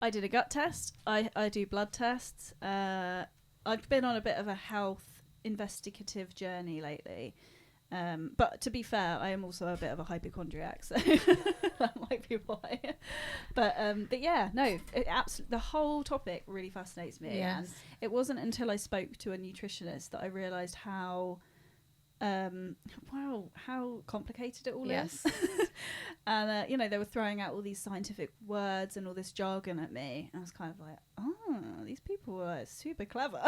I did a gut test. I do blood tests. I've been on a bit of a health investigative journey lately. But to be fair, I am also a bit of a hypochondriac, so that might be why. But yeah, no, the whole topic really fascinates me. Yes. And it wasn't until I spoke to a nutritionist that I realised how complicated it all is. And they were throwing out all these scientific words and all this jargon at me, and I was kind of like, oh, these people are super clever.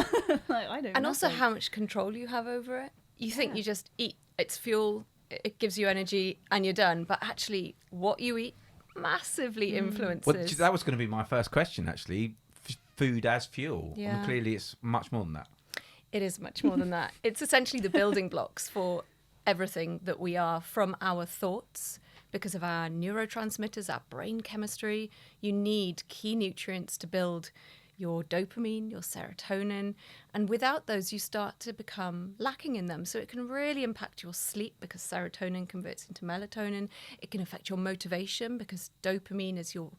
Like, I don't. And also how much control you have over it. You think you just eat, it's fuel, it gives you energy, and you're done. But actually, what you eat massively influences. Well, that was going to be my first question, actually. Food as fuel. Yeah. And clearly, it's much more than that. It is much more than that. It's essentially the building blocks for everything that we are, from our thoughts, because of our neurotransmitters, our brain chemistry. You need key nutrients to build your dopamine, your serotonin, and without those you start to become lacking in them. So it can really impact your sleep, because serotonin converts into melatonin. It can affect your motivation, because dopamine is your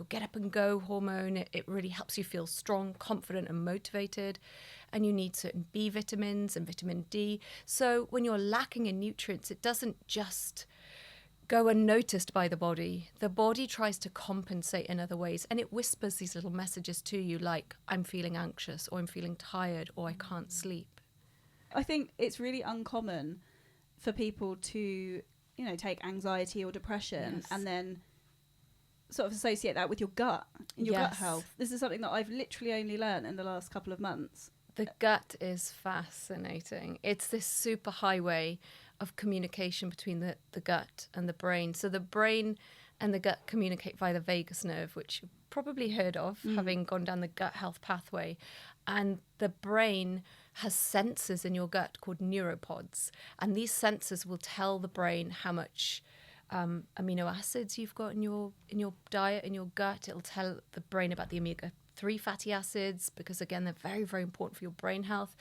get up and go hormone. It really helps you feel strong, confident and motivated. And you need certain B vitamins and vitamin D. So when you're lacking in nutrients, it doesn't just go unnoticed by the body. The body tries to compensate in other ways, and it whispers these little messages to you like, I'm feeling anxious, or I'm feeling tired, or I can't sleep. I think it's really uncommon for people to, take anxiety or depression and then sort of associate that with your gut and your gut health. This is something that I've literally only learned in the last couple of months. The gut is fascinating. It's this super highway of communication between the gut and the brain. So the brain and the gut communicate via the vagus nerve, which you've probably heard of, having gone down the gut health pathway. And the brain has sensors in your gut called neuropods. And these sensors will tell the brain how much amino acids you've got in your diet, in your gut. It'll tell the brain about the omega-3 fatty acids, because again, they're very, very important for your brain health.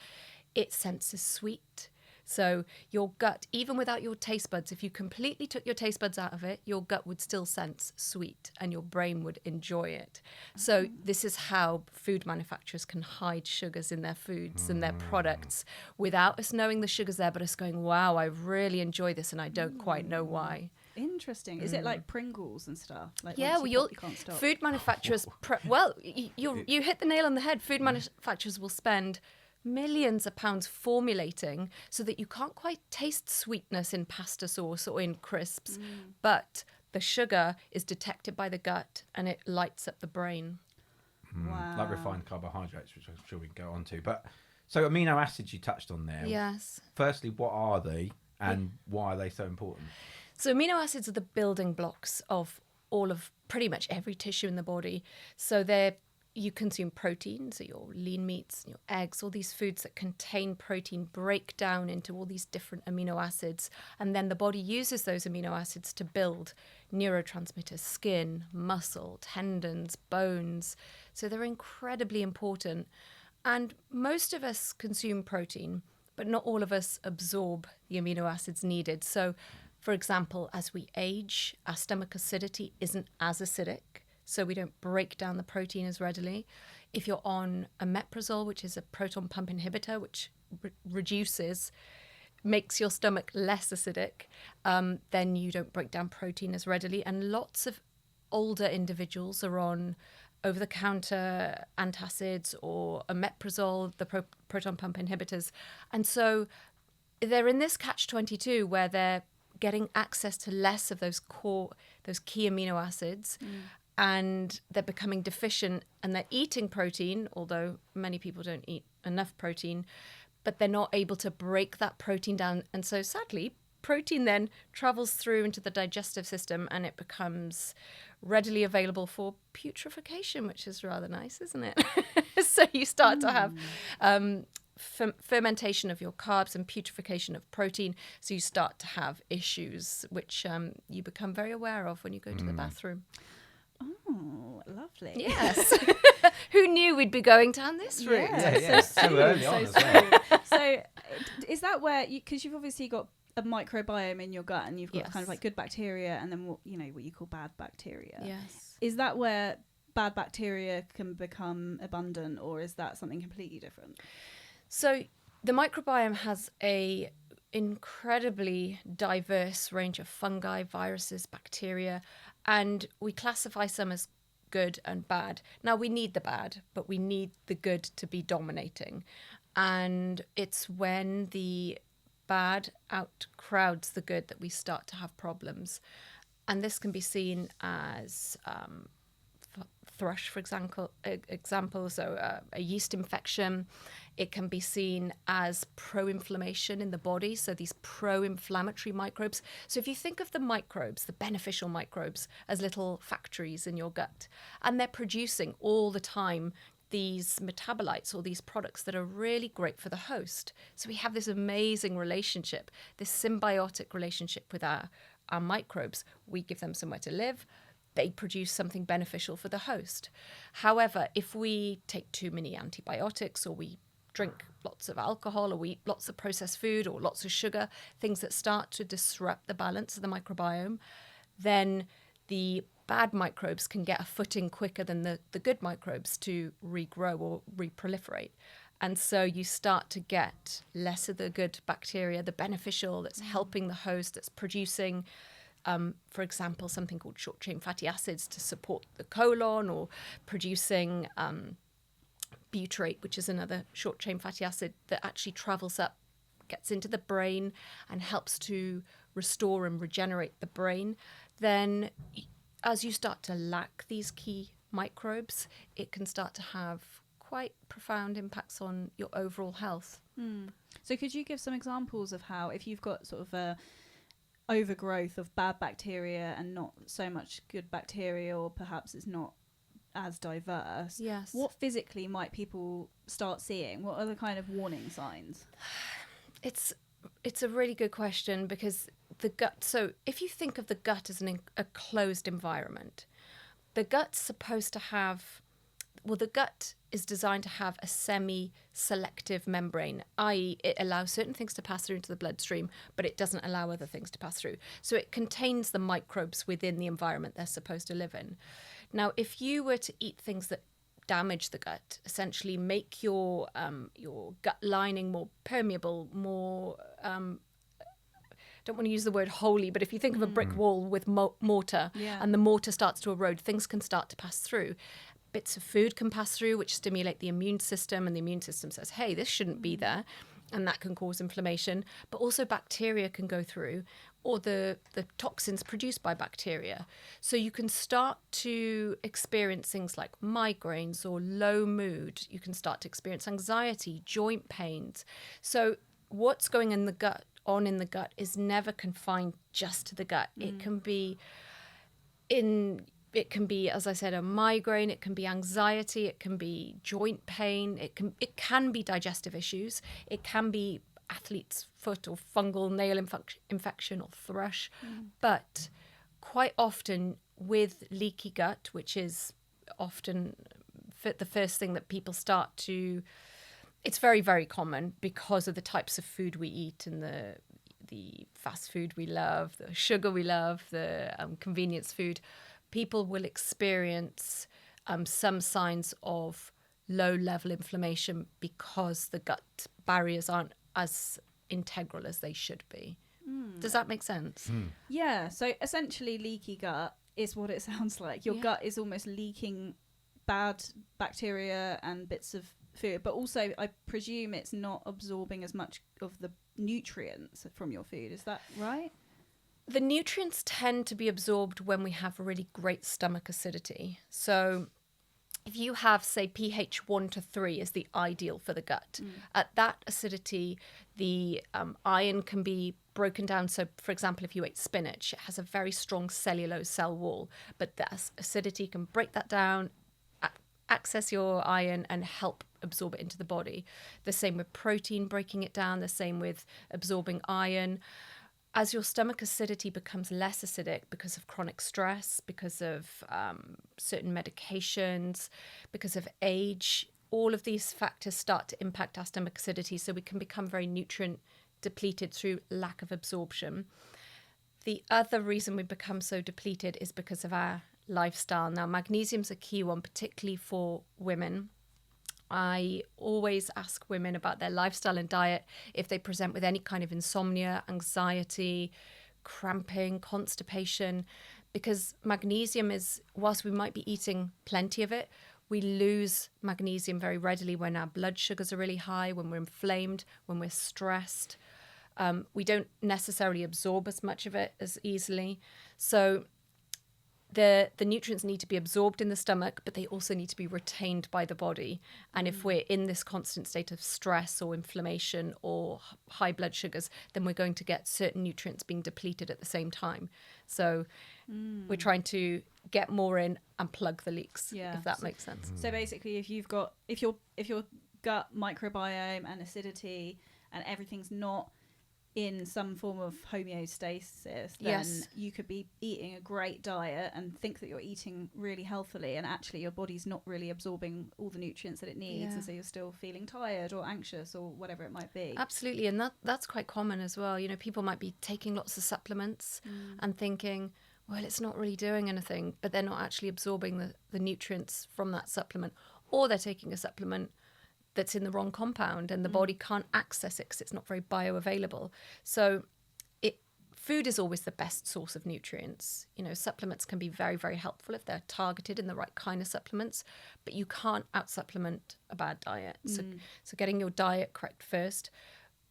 It senses sweet. So your gut, even without your taste buds, if you completely took your taste buds out of it, your gut would still sense sweet and your brain would enjoy it. So this is how food manufacturers can hide sugars in their foods and their products without us knowing the sugar's there, but us going, wow, I really enjoy this and I don't quite know why. Interesting. Is it like Pringles and stuff? Like Yeah, you can't stop. Food manufacturers, you hit the nail on the head. Food manufacturers will spend millions of pounds formulating so that you can't quite taste sweetness in pasta sauce or in crisps, but the sugar is detected by the gut and it lights up the brain. Wow. Like refined carbohydrates, which I'm sure we can go on to. But so amino acids you touched on there. Yes. Firstly, what are they and why are they so important? So amino acids are the building blocks of all of pretty much every tissue in the body. So you consume protein, so your lean meats, your eggs, all these foods that contain protein break down into all these different amino acids. And then the body uses those amino acids to build neurotransmitters, skin, muscle, tendons, bones. So they're incredibly important. And most of us consume protein, but not all of us absorb the amino acids needed. So, for example, as we age, our stomach acidity isn't as acidic. So we don't break down the protein as readily. If you're on omeprazole, which is a proton pump inhibitor, which makes your stomach less acidic, then you don't break down protein as readily. And lots of older individuals are on over-the-counter antacids or omeprazole, the proton pump inhibitors. And so they're in this catch-22 where they're getting access to less of those key amino acids. And they're becoming deficient and they're eating protein, although many people don't eat enough protein, but they're not able to break that protein down. And so sadly, protein then travels through into the digestive system and it becomes readily available for putrefaction, which is rather nice, isn't it? So you start to have fermentation of your carbs and putrefaction of protein. So you start to have issues, which you become very aware of when you go to the bathroom. Oh, lovely. Yes. Who knew we'd be going down this route? Yeah. So early on as well. So is that where, because you've obviously got a microbiome in your gut and you've got kind of like good bacteria and then what you call bad bacteria. Yes. Is that where bad bacteria can become abundant, or is that something completely different? So the microbiome has a incredibly diverse range of fungi, viruses, bacteria, and we classify some as good and bad. Now, we need the bad, but we need the good to be dominating. And it's when the bad outcrowds the good that we start to have problems. And this can be seen as thrush, for example, so a yeast infection. It can be seen as pro-inflammation in the body, so these pro-inflammatory microbes. So if you think of the microbes, the beneficial microbes, as little factories in your gut, and they're producing all the time these metabolites or these products that are really great for the host. So we have this amazing relationship, this symbiotic relationship with our microbes. We give them somewhere to live. They produce something beneficial for the host. However, if we take too many antibiotics, or we drink lots of alcohol, or we eat lots of processed food or lots of sugar, things that start to disrupt the balance of the microbiome, then the bad microbes can get a footing quicker than the good microbes to regrow or reproliferate. And so you start to get less of the good bacteria, the beneficial that's helping the host, that's producing, for example, something called short-chain fatty acids to support the colon, or producing butyrate, which is another short-chain fatty acid that actually travels up, gets into the brain and helps to restore and regenerate the brain. Then as you start to lack these key microbes, it can start to have quite profound impacts on your overall health. So could you give some examples of how, if you've got sort of a overgrowth of bad bacteria and not so much good bacteria, or perhaps it's not as diverse, Yes. what physically might people start seeing? What are the kind of warning signs? It's a really good question, because the gut, so if you think of the gut as a closed environment, the gut's supposed to have, well, the gut is designed to have a semi-selective membrane, i.e. it allows certain things to pass through into the bloodstream, but it doesn't allow other things to pass through. So it contains the microbes within the environment they're supposed to live in. Now, if you were to eat things that damage the gut, essentially make your gut lining more permeable, more don't want to use the word holy, but if you think of a brick wall with mortar, and the mortar starts to erode, things can start to pass through. Bits of food can pass through, which stimulate the immune system, and the immune system says, hey, this shouldn't be there, and that can cause inflammation. But also bacteria can go through, or the toxins produced by bacteria. So you can start to experience things like migraines or low mood. You can start to experience anxiety, joint pains. So what's going in the gut is never confined just to the gut. It can be, as I said, a migraine. It can be anxiety. It can be joint pain. It can be digestive issues. It can be athlete's foot or fungal nail infection or thrush. But quite often with leaky gut, which is often the first thing that people start to, it's very, very common because of the types of food we eat and the fast food we love, the sugar we love, the convenience food. People will experience some signs of low-level inflammation because the gut barriers aren't as integral as they should be. Does that make sense? Yeah, so essentially leaky gut is what it sounds like. Your gut is almost leaking bad bacteria and bits of food, but also I presume it's not absorbing as much of the nutrients from your food. Is that right? The nutrients tend to be absorbed when we have really great stomach acidity. So if you have, say, pH 1 to 3 is the ideal for the gut. At that acidity, the iron can be broken down. So, for example, if you ate spinach, it has a very strong cellulose cell wall, but the acidity can break that down, access your iron and help absorb it into the body. The same with protein, breaking it down, the same with absorbing iron. As your stomach acidity becomes less acidic because of chronic stress, because of certain medications, because of age, all of these factors start to impact our stomach acidity, so we can become very nutrient depleted through lack of absorption. The other reason we become so depleted is because of our lifestyle. Now, magnesium's a key one, particularly for women. I always ask women about their lifestyle and diet if they present with any kind of insomnia, anxiety, cramping, constipation, because magnesium is, whilst we might be eating plenty of it, we lose magnesium very readily when our blood sugars are really high, when we're inflamed, when we're stressed. We don't necessarily absorb as much of it as easily. So the nutrients need to be absorbed in the stomach, but they also need to be retained by the body. And if we're in this constant state of stress or inflammation or high blood sugars, then we're going to get certain nutrients being depleted at the same time. So we're trying to get more in and plug the leaks, if that makes sense. So basically, if your gut microbiome and acidity and everything's not in some form of homeostasis, then you could be eating a great diet and think that you're eating really healthily, and actually your body's not really absorbing all the nutrients that it needs, and so you're still feeling tired or anxious or whatever it might be. Absolutely, and that's quite common as well. You know, people might be taking lots of supplements and thinking, well, it's not really doing anything, but they're not actually absorbing the nutrients from that supplement, or they're taking a supplement that's in the wrong compound and the body can't access it because it's not very bioavailable. So food is always the best source of nutrients. You know, supplements can be very, very helpful if they're targeted in the right kind of supplements, but you can't out-supplement a bad diet. So getting your diet correct first,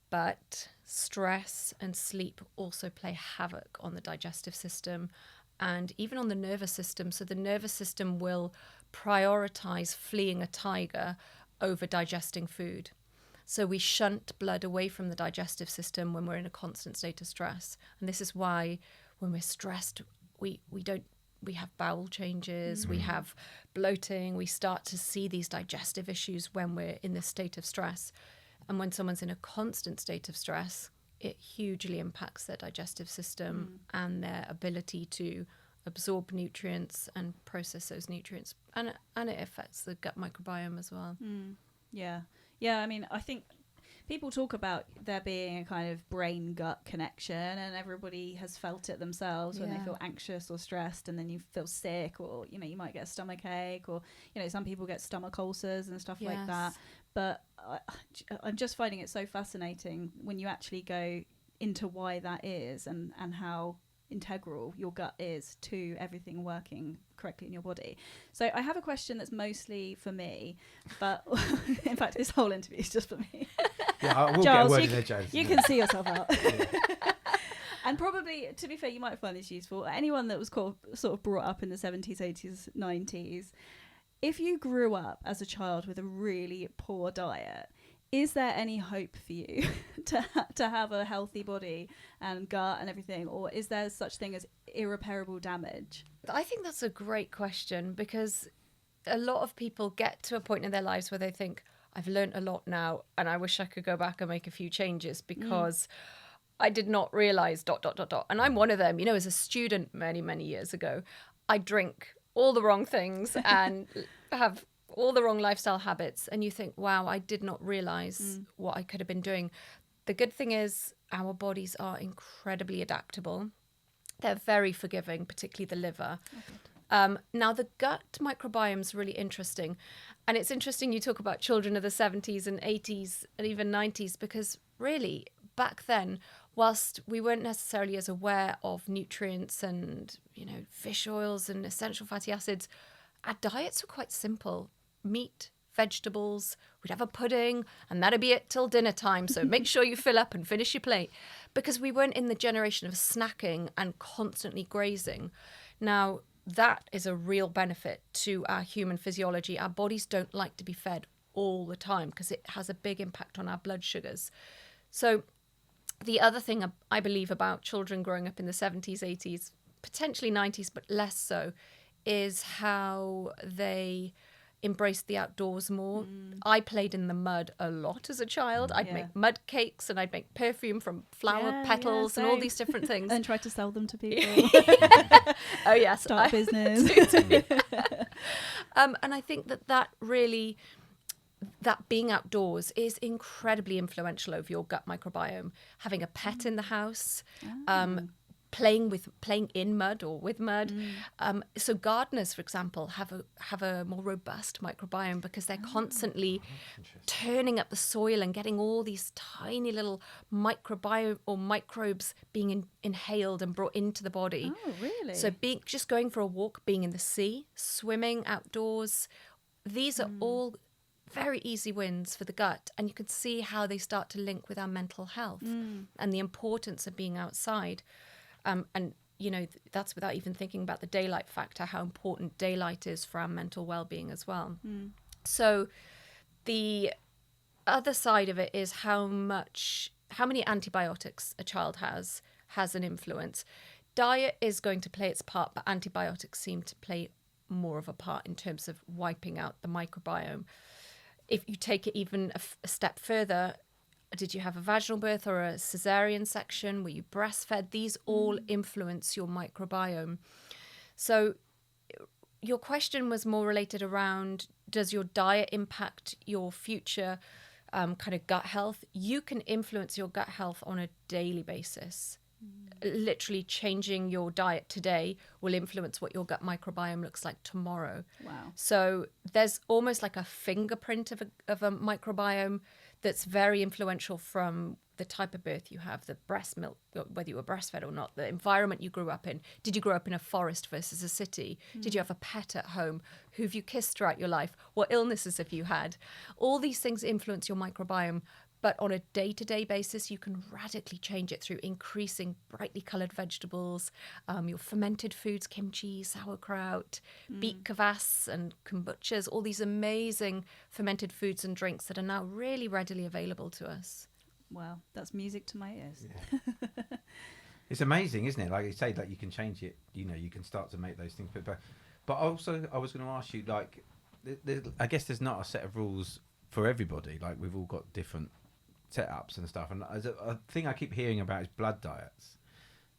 but stress and sleep also play havoc on the digestive system and even on the nervous system. So the nervous system will prioritize fleeing a tiger over digesting food. So we shunt blood away from the digestive system when we're in a constant state of stress. And this is why when we're stressed, we have bowel changes, we have bloating, we start to see these digestive issues when we're in this state of stress. And when someone's in a constant state of stress, it hugely impacts their digestive system and their ability to absorb nutrients and process those nutrients, and it affects the gut microbiome as well. I mean, I think people talk about there being a kind of brain gut connection, and everybody has felt it themselves when they feel anxious or stressed, and then you feel sick, or you know, you might get a stomach ache, or you know, some people get stomach ulcers and stuff like that. But I'm just finding it so fascinating when you actually go into why that is, and how integral your gut is to everything working correctly in your body. So I have a question that's mostly for me, but in fact this whole interview is just for me. I will Giles, get a word in there, James. You can see yourself out. And probably, to be fair, you might find this useful. Anyone that was sort of brought up in the 70s, 80s, 90s, if you grew up as a child with a really poor diet, is there any hope for you to have a healthy body and gut and everything, or is there such thing as irreparable damage? I think that's a great question, because a lot of people get to a point in their lives where they think, I've learned a lot now and I wish I could go back and make a few changes because I did not realise ... And I'm one of them. You know, as a student many, many years ago, I drink all the wrong things and have all the wrong lifestyle habits, and you think, wow, I did not realize what I could have been doing. The good thing is our bodies are incredibly adaptable. They're very forgiving, particularly the liver. Now, the gut microbiome is really interesting. And it's interesting you talk about children of the 70s and 80s and even 90s, because really back then, whilst we weren't necessarily as aware of nutrients and, you know, fish oils and essential fatty acids, our diets were quite simple. Meat, vegetables, we'd have a pudding, and that'd be it till dinner time. So make sure you fill up and finish your plate, because we weren't in the generation of snacking and constantly grazing. Now, that is a real benefit to our human physiology. Our bodies don't like to be fed all the time because it has a big impact on our blood sugars. So the other thing I believe about children growing up in the 70s, 80s, potentially 90s, but less so, is how they embraced the outdoors more. I played in the mud a lot as a child. I'd make mud cakes and I'd make perfume from flower petals and all these different things. And try to sell them to people. Oh yes. Start a business. And I think that really, that being outdoors is incredibly influential over your gut microbiome. Having a pet in the house, playing in mud or with mud. So gardeners, for example, have a more robust microbiome because they're constantly turning up the soil and getting all these tiny little microbiome or microbes being inhaled and brought into the body. Oh, really? So just going for a walk, being in the sea, swimming outdoors, these are all very easy wins for the gut, and you can see how they start to link with our mental health and the importance of being outside. And you know, that's without even thinking about the daylight factor, how important daylight is for our mental well-being as well. So the other side of it is how many antibiotics a child has an influence. Diet is going to play its part, but antibiotics seem to play more of a part in terms of wiping out the microbiome. If you take it even a step further, did you have a vaginal birth or a cesarean section? Were you breastfed? These all influence your microbiome. So your question was more related around, does your diet impact your future kind of gut health? You can influence your gut health on a daily basis. Literally changing your diet today will influence what your gut microbiome looks like tomorrow. Wow. So there's almost like a fingerprint of a microbiome that's very influential from the type of birth you have, the breast milk, whether you were breastfed or not, the environment you grew up in. Did you grow up in a forest versus a city? Did you have a pet at home? Who have you kissed throughout your life? What illnesses have you had? All these things influence your microbiome. But on a day-to-day basis, you can radically change it through increasing brightly coloured vegetables, your fermented foods, kimchi, sauerkraut, beet kvass and kombuchas, all these amazing fermented foods and drinks that are now really readily available to us. Wow, that's music to my ears. Yeah. It's amazing, isn't it? Like you say, like you can change it. You know, you can start to make those things. But also, I was going to ask you, like, I guess there's not a set of rules for everybody. Like we've all got different setups and stuff, and a thing I keep hearing about is blood diets.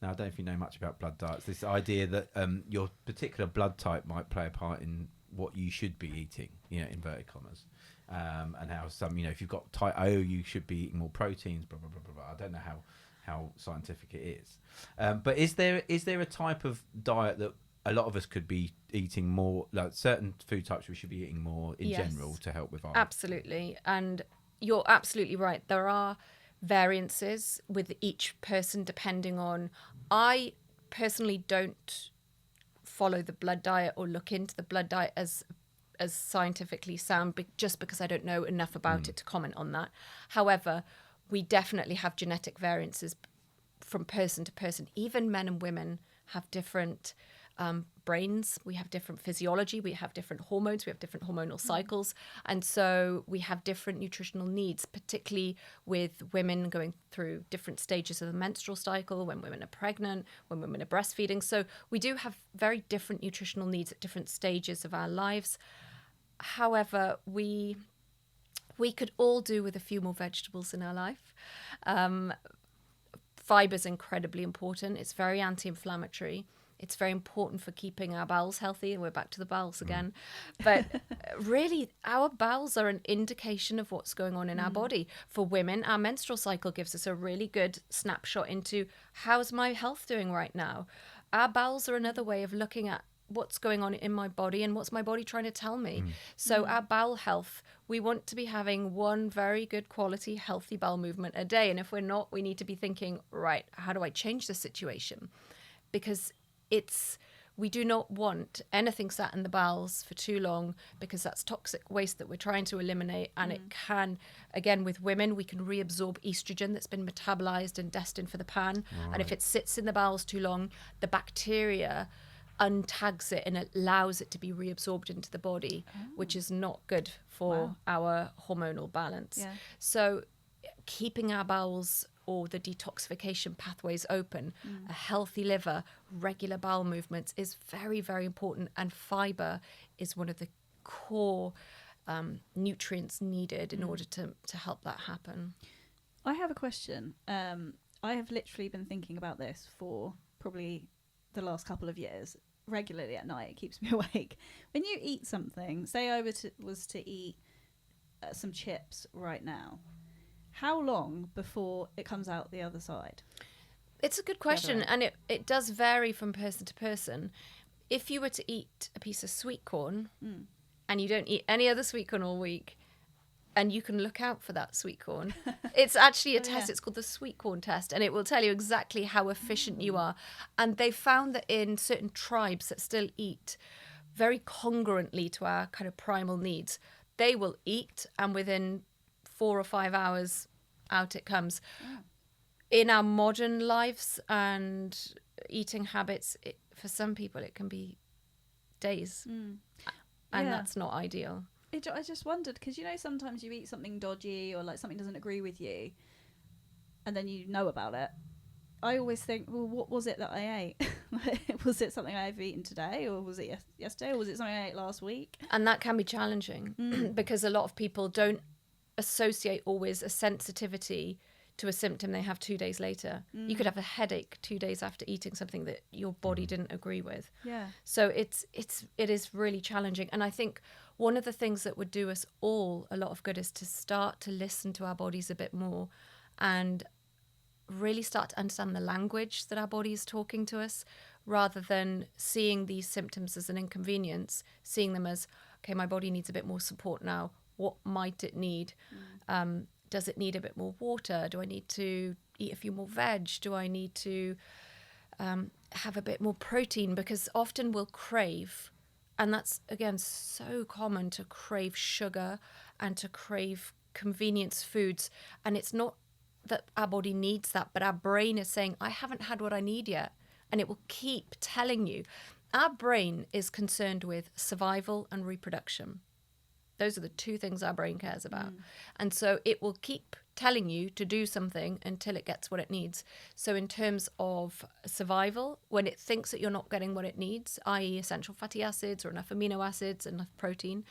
Now I don't know if you know much about blood diets. This idea that your particular blood type might play a part in what you should be eating, you know, inverted commas, and how some, you know, if you've got type O, you should be eating more proteins. Blah blah blah blah blah. I don't know how scientific it is, but is there a type of diet that a lot of us could be eating more, like certain food types we should be eating more in general to help with our absolutely. And you're absolutely right. There are variances with each person depending on. I personally don't follow the blood diet or look into the blood diet as scientifically sound, just because I don't know enough about it to comment on that. However, we definitely have genetic variances from person to person. Even men and women have different brains, we have different physiology, we have different hormones, we have different hormonal cycles, and so we have different nutritional needs, particularly with women going through different stages of the menstrual cycle, when women are pregnant, when women are breastfeeding. So we do have very different nutritional needs at different stages of our lives. However, we could all do with a few more vegetables in our life. Fibre is incredibly important. It's very anti-inflammatory. It's very important for keeping our bowels healthy, and we're back to the bowels again. But really, our bowels are an indication of what's going on in our body. For women, our menstrual cycle gives us a really good snapshot into how's my health doing right now. Our bowels are another way of looking at what's going on in my body and what's my body trying to tell me. So our bowel health, we want to be having one very good quality, healthy bowel movement a day. And if we're not, we need to be thinking, right, how do I change the situation? Because we do not want anything sat in the bowels for too long, because that's toxic waste that we're trying to eliminate. And it can, again, with women, we can reabsorb estrogen that's been metabolized and destined for the pan. Right. And if it sits in the bowels too long, the bacteria untags it and it allows it to be reabsorbed into the body, which is not good for our hormonal balance. Yeah. So keeping our bowels or the detoxification pathways open, a healthy liver, regular bowel movements is very, very important. And fibre is one of the core nutrients needed in order to help that happen. I have a question. I have literally been thinking about this for probably the last couple of years. Regularly at night, it keeps me awake. When you eat something, say I was to eat some chips right now, how long before it comes out the other side? It's a good question, and it does vary from person to person. If you were to eat a piece of sweet corn and you don't eat any other sweet corn all week, and you can look out for that sweet corn, it's actually a test. It's called the sweet corn test, and it will tell you exactly how efficient you are. And they found that in certain tribes that still eat very congruently to our kind of primal needs, they will eat, and within 4 or 5 hours, out it comes. In our modern lives and eating habits, for some people it can be days, and that's not ideal. I just wondered, because sometimes you eat something dodgy or like something doesn't agree with you, and then you know about it. I always think, well, what was it that I ate? Was it something I've eaten today, or was it yesterday, or was it something I ate last week? And that can be challenging because a lot of people don't associate always a sensitivity to a symptom they have 2 days later. You could have a headache 2 days after eating something that your body didn't agree with. Yeah. So it is really challenging. And I think one of the things that would do us all a lot of good is to start to listen to our bodies a bit more and really start to understand the language that our body is talking to us, rather than seeing these symptoms as an inconvenience, seeing them as, okay, my body needs a bit more support now. What might it need? Does it need a bit more water? Do I need to eat a few more veg? Do I need to have a bit more protein? Because often we'll crave, and that's, again, so common to crave sugar and to crave convenience foods. And it's not that our body needs that, but our brain is saying, I haven't had what I need yet. And it will keep telling you. Our brain is concerned with survival and reproduction. Those are the two things our brain cares about. And so it will keep telling you to do something until it gets what it needs. So in terms of survival, when it thinks that you're not getting what it needs, i.e. essential fatty acids or enough amino acids, enough protein,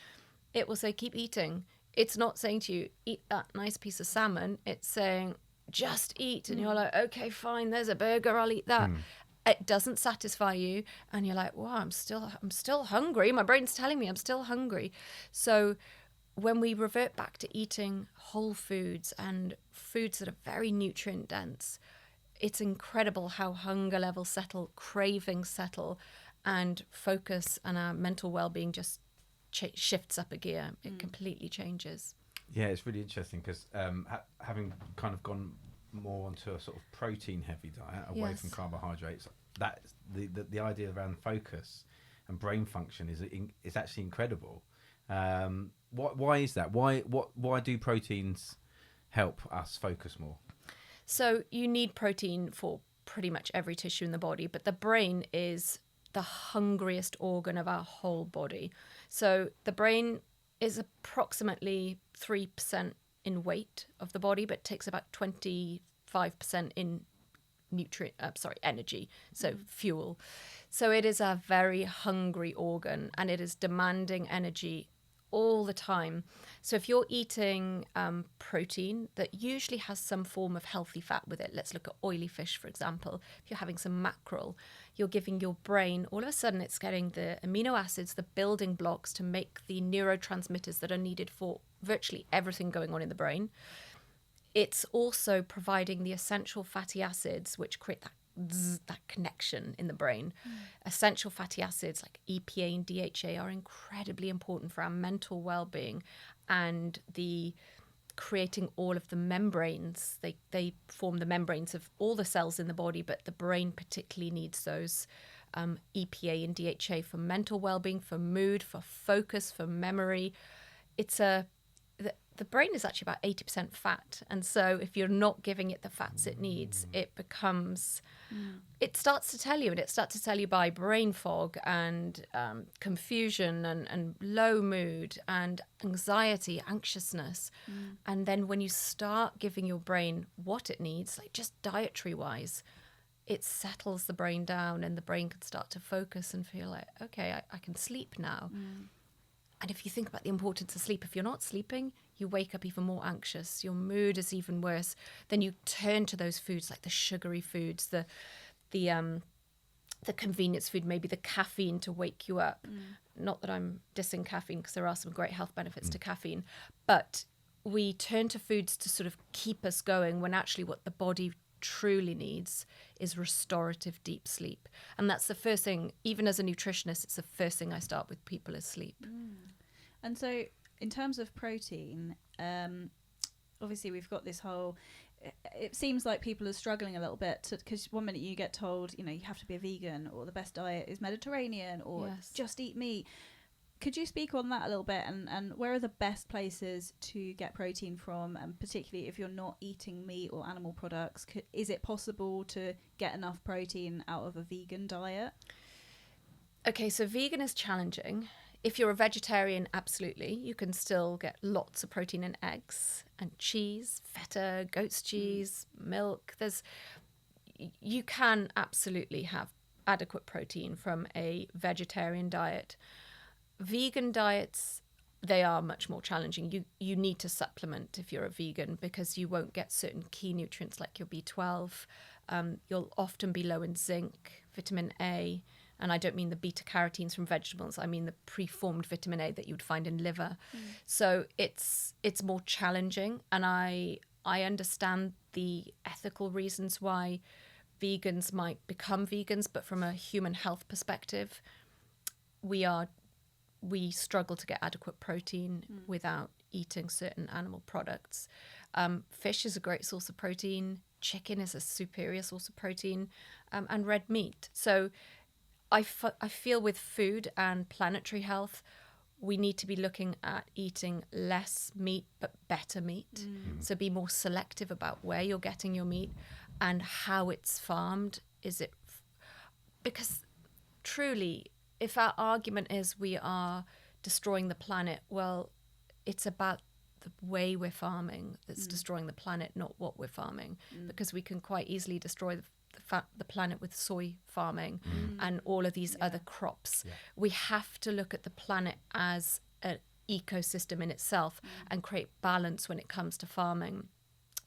it will say, keep eating. It's not saying to you, eat that nice piece of salmon. It's saying, just eat. And you're like, okay, fine, there's a burger, I'll eat that. It doesn't satisfy you, and you're like, wow, I'm still hungry. My brain's telling me I'm still hungry. So when we revert back to eating whole foods and foods that are very nutrient dense, it's incredible how hunger levels settle, cravings settle, and focus and our mental well-being just shifts up a gear. It completely changes. Yeah, it's really interesting because having kind of gone more onto a sort of protein heavy diet away from carbohydrates, that the idea around focus and brain function is actually incredible. Why is that? Why do proteins help us focus more? So you need protein for pretty much every tissue in the body, but the brain is the hungriest organ of our whole body. So the brain is approximately 3% in weight of the body, but takes about 25% in energy, so fuel. So it is a very hungry organ, and it is demanding energy all the time. So if you're eating protein that usually has some form of healthy fat with it, let's look at oily fish, for example. If you're having some mackerel, you're giving your brain, all of a sudden it's getting the amino acids, the building blocks to make the neurotransmitters that are needed for virtually everything going on in the brain. It's also providing the essential fatty acids which create that connection in the brain. Essential fatty acids like EPA and DHA are incredibly important for our mental well-being and the creating all of the membranes. They form the membranes of all the cells in the body, but the brain particularly needs those EPA and DHA for mental well-being, for mood, for focus, for memory. The brain is actually about 80% fat. And so if you're not giving it the fats it needs, it becomes, it starts to tell you, and it starts to tell you by brain fog and confusion and low mood and anxiety, anxiousness. And then when you start giving your brain what it needs, like just dietary wise, it settles the brain down, and the brain can start to focus and feel like, okay, I can sleep now. And if you think about the importance of sleep, if you're not sleeping, you wake up even more anxious. Your mood is even worse. Then you turn to those foods like the sugary foods, the convenience food, maybe the caffeine to wake you up. Not that I'm dissing caffeine, because there are some great health benefits to caffeine. But we turn to foods to sort of keep us going when actually what the body truly needs is restorative deep sleep. And that's the first thing, even as a nutritionist, it's the first thing I start with people is sleep. And so in terms of protein, obviously we've got this whole, it seems like people are struggling a little bit because one minute you get told, you know, you have to be a vegan, or the best diet is Mediterranean, or just eat meat. Could you speak on that a little bit, and where are the best places to get protein from, and particularly if you're not eating meat or animal products, is it possible to get enough protein out of a vegan diet? Okay, so vegan is challenging. If you're a vegetarian, absolutely. You can still get lots of protein in eggs and cheese, feta, goat's cheese, milk. You can absolutely have adequate protein from a vegetarian diet. Vegan diets, they are much more challenging. You need to supplement if you're a vegan, because you won't get certain key nutrients like your B12. You'll often be low in zinc, vitamin A, and I don't mean the beta carotenes from vegetables. I mean the preformed vitamin A that you would find in liver. So it's more challenging, and I understand the ethical reasons why vegans might become vegans, but from a human health perspective, we struggle to get adequate protein without eating certain animal products. Fish is a great source of protein. Chicken is a superior source of protein, and red meat. So I feel with food and planetary health, we need to be looking at eating less meat, but better meat. So be more selective about where you're getting your meat and how it's farmed. Because truly, if our argument is we are destroying the planet, well, it's about the way we're farming that's destroying the planet, not what we're farming, because we can quite easily destroy the planet with soy farming and all of these other crops. We have to look at the planet as an ecosystem in itself and create balance when it comes to farming.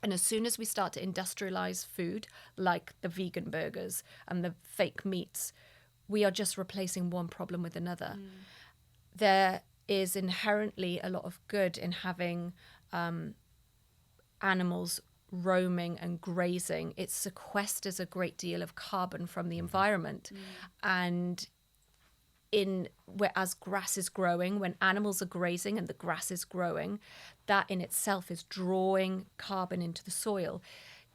And as soon as we start to industrialize food, like the vegan burgers and the fake meats, we are just replacing one problem with another. There is inherently a lot of good in having animals roaming and grazing. It sequesters a great deal of carbon from the environment. And as grass is growing, when animals are grazing and the grass is growing, that in itself is drawing carbon into the soil.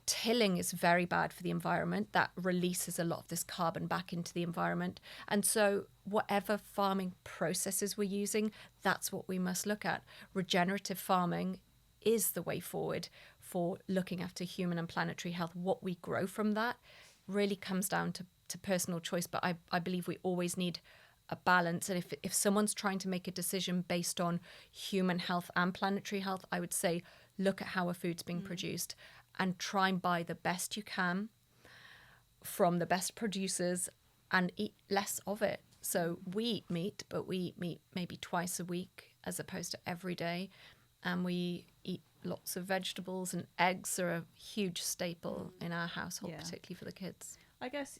Tilling is very bad for the environment. That releases a lot of this carbon back into the environment. And so whatever farming processes we're using, that's what we must look at. Regenerative farming is the way forward for looking after human and planetary health. What we grow from that really comes down to personal choice. But I believe we always need a balance. And if someone's trying to make a decision based on human health and planetary health, I would say look at how a food's being produced and try and buy the best you can from the best producers and eat less of it. So we eat meat, but we eat meat maybe twice a week as opposed to every day. And we eat lots of vegetables, and eggs are a huge staple in our household, particularly for the kids. I guess,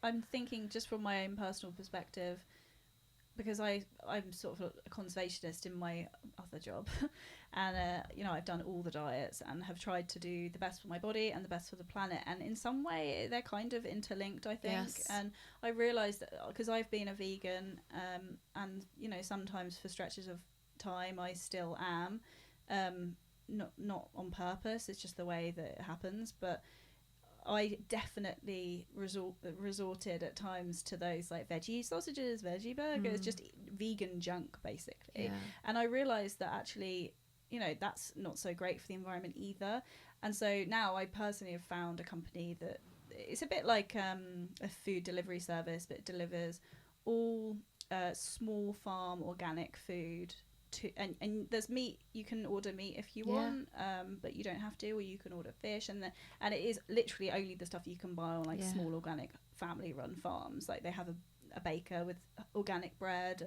I'm thinking just from my own personal perspective, because I'm sort of a conservationist in my other job. And, I've done all the diets and have tried to do the best for my body and the best for the planet. And in some way, they're kind of interlinked, I think. Yes. And I realised that because I've been a vegan and, sometimes for stretches of time, I still am. Not on purpose. It's just the way that it happens. But I definitely resorted at times to those like veggie sausages, veggie burgers, just vegan junk basically. And I realised that actually, that's not so great for the environment either. And so now I personally have found a company that it's a bit like a food delivery service, but it delivers all small farm organic food. And there's meat, you can order meat if you want, but you don't have to, or you can order fish, and it is literally only the stuff you can buy on like small organic family run farms. Like they have a baker with organic bread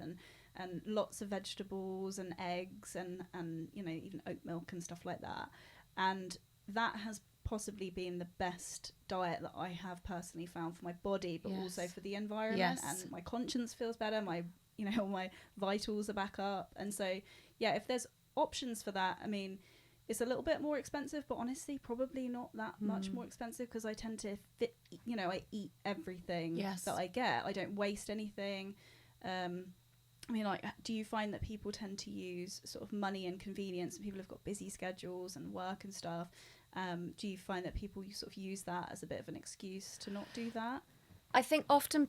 and lots of vegetables and eggs and even oat milk and stuff like that. And that has possibly been the best diet that I have personally found for my body, but also for the environment. And my conscience feels better, my vitals are back up. And so if there's options for that, I mean, it's a little bit more expensive, but honestly, probably not that much more expensive, because I tend to I eat everything that I get. I don't waste anything. I mean, like, do you find that people tend to use sort of money and convenience, and people have got busy schedules and work and stuff? Do you find that people sort of use that as a bit of an excuse to not do that? I think often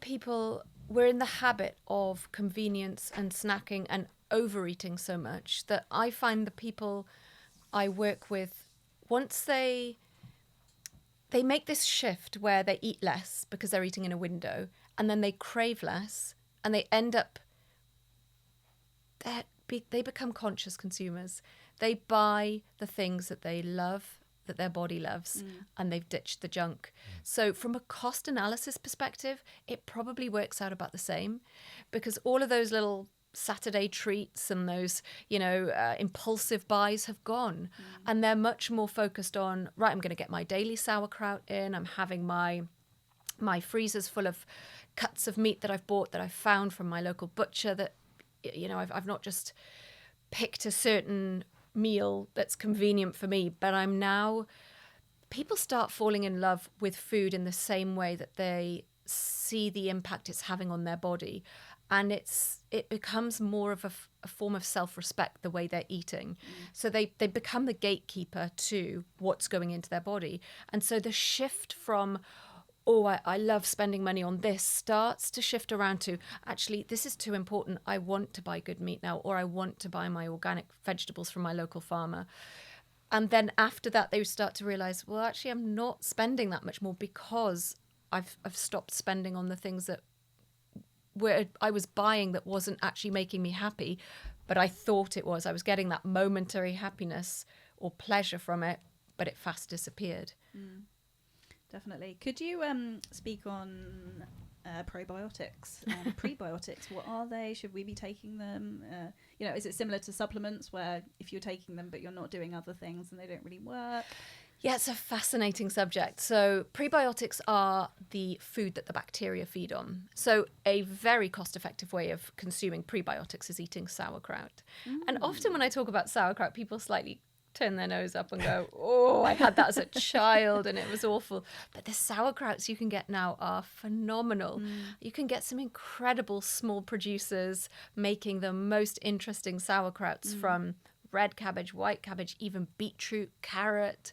we're in the habit of convenience and snacking and overeating so much that I find the people I work with, once they make this shift where they eat less because they're eating in a window, and then they crave less, and they end up, they become conscious consumers. They buy the things that they love, that their body loves, and they've ditched the junk. So from a cost analysis perspective, it probably works out about the same, because all of those little Saturday treats and those, impulsive buys have gone, and they're much more focused on, right, I'm going to get my daily sauerkraut in, I'm having my freezers full of cuts of meat that I've bought, that I've found from my local butcher, that I've not just picked a certain meal that's convenient for me, but people start falling in love with food in the same way that they see the impact it's having on their body, and it becomes more of a form of self-respect, the way they're eating. So they become the gatekeeper to what's going into their body. And so the shift from, I love spending money on this, starts to shift around to, actually, this is too important. I want to buy good meat now, or I want to buy my organic vegetables from my local farmer. And then after that, they start to realize, well, actually, I'm not spending that much more, because I've stopped spending on the things that I was buying that wasn't actually making me happy, but I thought it was. I was getting that momentary happiness or pleasure from it, but it fast disappeared. Definitely. Could you speak on probiotics, prebiotics? What are they? Should we be taking them? Is it similar to supplements, where if you're taking them but you're not doing other things and they don't really work? Yeah, it's a fascinating subject. So prebiotics are the food that the bacteria feed on. So a very cost-effective way of consuming prebiotics is eating sauerkraut. And often when I talk about sauerkraut, people slightly turn their nose up and go, oh, I had that as a child and it was awful. But the sauerkrauts you can get now are phenomenal. You can get some incredible small producers making the most interesting sauerkrauts, from red cabbage, white cabbage, even beetroot, carrot,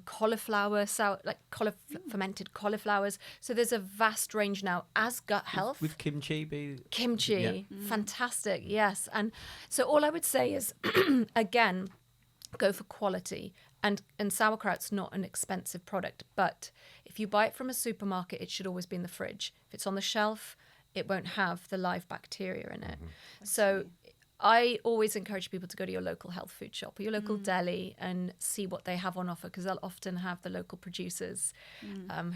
cauliflower, fermented cauliflowers. So there's a vast range now as gut health. With kimchi? Kimchi, fantastic, yes. And so all I would say is, again, go for quality. And sauerkraut's not an expensive product, but if you buy it from a supermarket, it should always be in the fridge. If it's on the shelf, it won't have the live bacteria in it. So I always encourage people to go to your local health food shop or your local deli and see what they have on offer, because they'll often have the local producers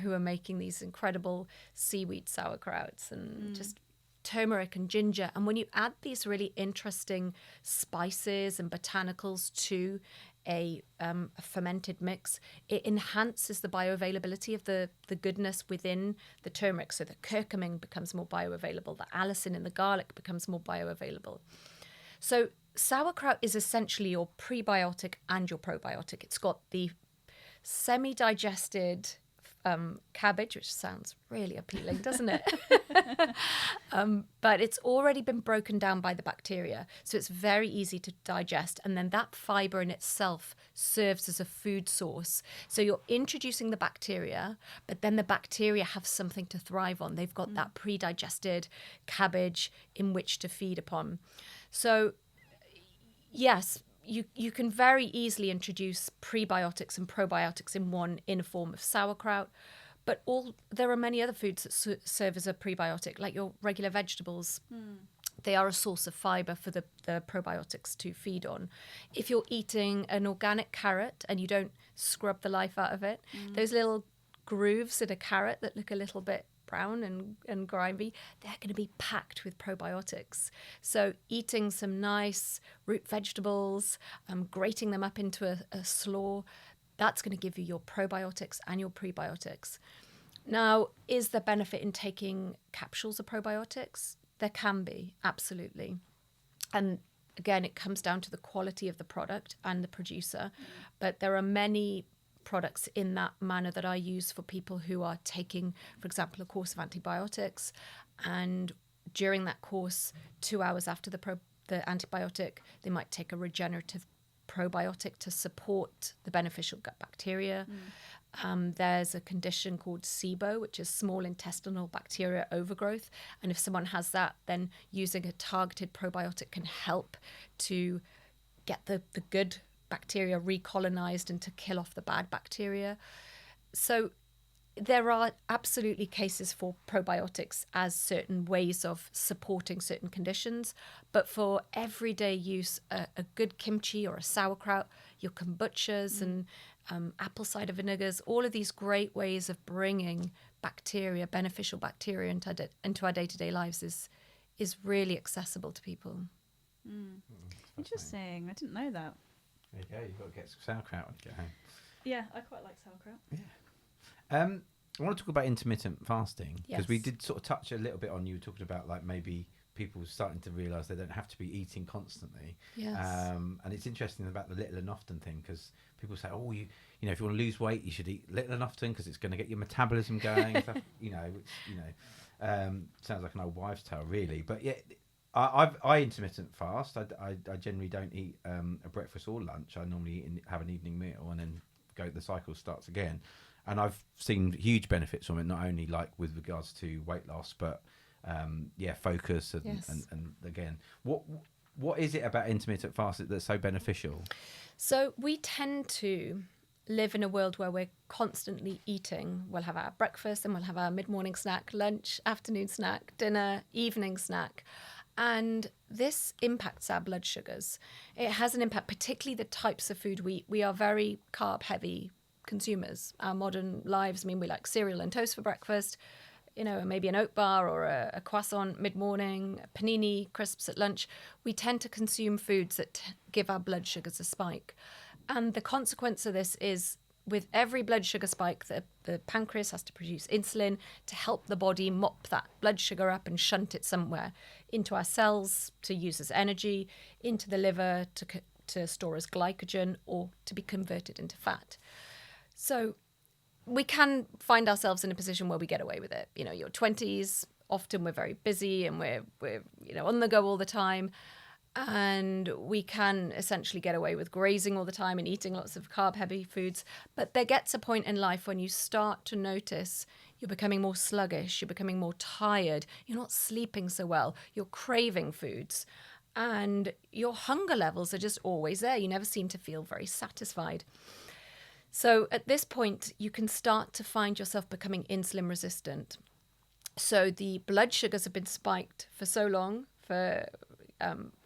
who are making these incredible seaweed sauerkrauts and just turmeric and ginger. And when you add these really interesting spices and botanicals to a fermented mix, it enhances the bioavailability of the goodness within the turmeric. So the curcumin becomes more bioavailable, the allicin in the garlic becomes more bioavailable. So sauerkraut is essentially your prebiotic and your probiotic. It's got the semi-digested cabbage, which sounds really appealing, doesn't it? But it's already been broken down by the bacteria, so it's very easy to digest. And then that fiber in itself serves as a food source. So you're introducing the bacteria, but then the bacteria have something to thrive on. They've got that pre-digested cabbage in which to feed upon. So, yes, you can very easily introduce prebiotics and probiotics in a form of sauerkraut, but there are many other foods that serve as a prebiotic, like your regular vegetables. They are a source of fiber for the probiotics to feed on. If you're eating an organic carrot and you don't scrub the life out of it, those little grooves in a carrot that look a little bit brown and grimy, they're going to be packed with probiotics. So eating some nice root vegetables, grating them up into a slaw, that's going to give you your probiotics and your prebiotics. Now, is there benefit in taking capsules of probiotics? There can be, absolutely. And again, it comes down to the quality of the product and the producer. But there are many products in that manner that I use for people who are taking, for example, a course of antibiotics, and during that course, 2 hours after the antibiotic, they might take a regenerative probiotic to support the beneficial gut bacteria. There's a condition called SIBO, which is small intestinal bacteria overgrowth. And if someone has that, then using a targeted probiotic can help to get the good bacteria recolonized and to kill off the bad bacteria. So there are absolutely cases for probiotics as certain ways of supporting certain conditions. But for everyday use, a good kimchi or a sauerkraut, your kombuchas and apple cider vinegars, all of these great ways of bringing bacteria, beneficial bacteria into our day-to-day lives is really accessible to people. Interesting. I didn't know that. There you go. You've got to get some sauerkraut when you get home. Yeah, I quite like sauerkraut. Yeah. I want to talk about intermittent fasting, because we Yes. did sort of touch a little bit on, you were talking about like maybe people starting to realise they don't have to be eating constantly. Yes. And it's interesting about the little and often thing, because people say, oh, you know, if you want to lose weight, you should eat little and often because it's going to get your metabolism going. And stuff, sounds like an old wives' tale, really. But yeah, I intermittent fast. I generally don't eat a breakfast or lunch. I normally have an evening meal and then the cycle starts again. And I've seen huge benefits from it, not only like with regards to weight loss, but focus and, Yes. and again, what is it about intermittent fasting that's so beneficial? So we tend to live in a world where we're constantly eating. We'll have our breakfast, and we'll have our mid-morning snack, lunch, afternoon snack, dinner, evening snack. And this impacts our blood sugars. It has an impact, particularly the types of food we eat. We are very carb-heavy consumers. Our modern lives, we like cereal and toast for breakfast, maybe an oat bar or a croissant mid-morning, panini, crisps at lunch. We tend to consume foods that give our blood sugars a spike. And the consequence of this is, with every blood sugar spike, the pancreas has to produce insulin to help the body mop that blood sugar up and shunt it somewhere into our cells to use as energy, into the liver to store as glycogen, or to be converted into fat. So we can find ourselves in a position where we get away with it. Your 20s, often we're very busy and we're on the go all the time. And we can essentially get away with grazing all the time and eating lots of carb-heavy foods. But there gets a point in life when you start to notice you're becoming more sluggish, you're becoming more tired, you're not sleeping so well, you're craving foods, and your hunger levels are just always there. You never seem to feel very satisfied. So at this point, you can start to find yourself becoming insulin resistant. So the blood sugars have been spiked for so long, for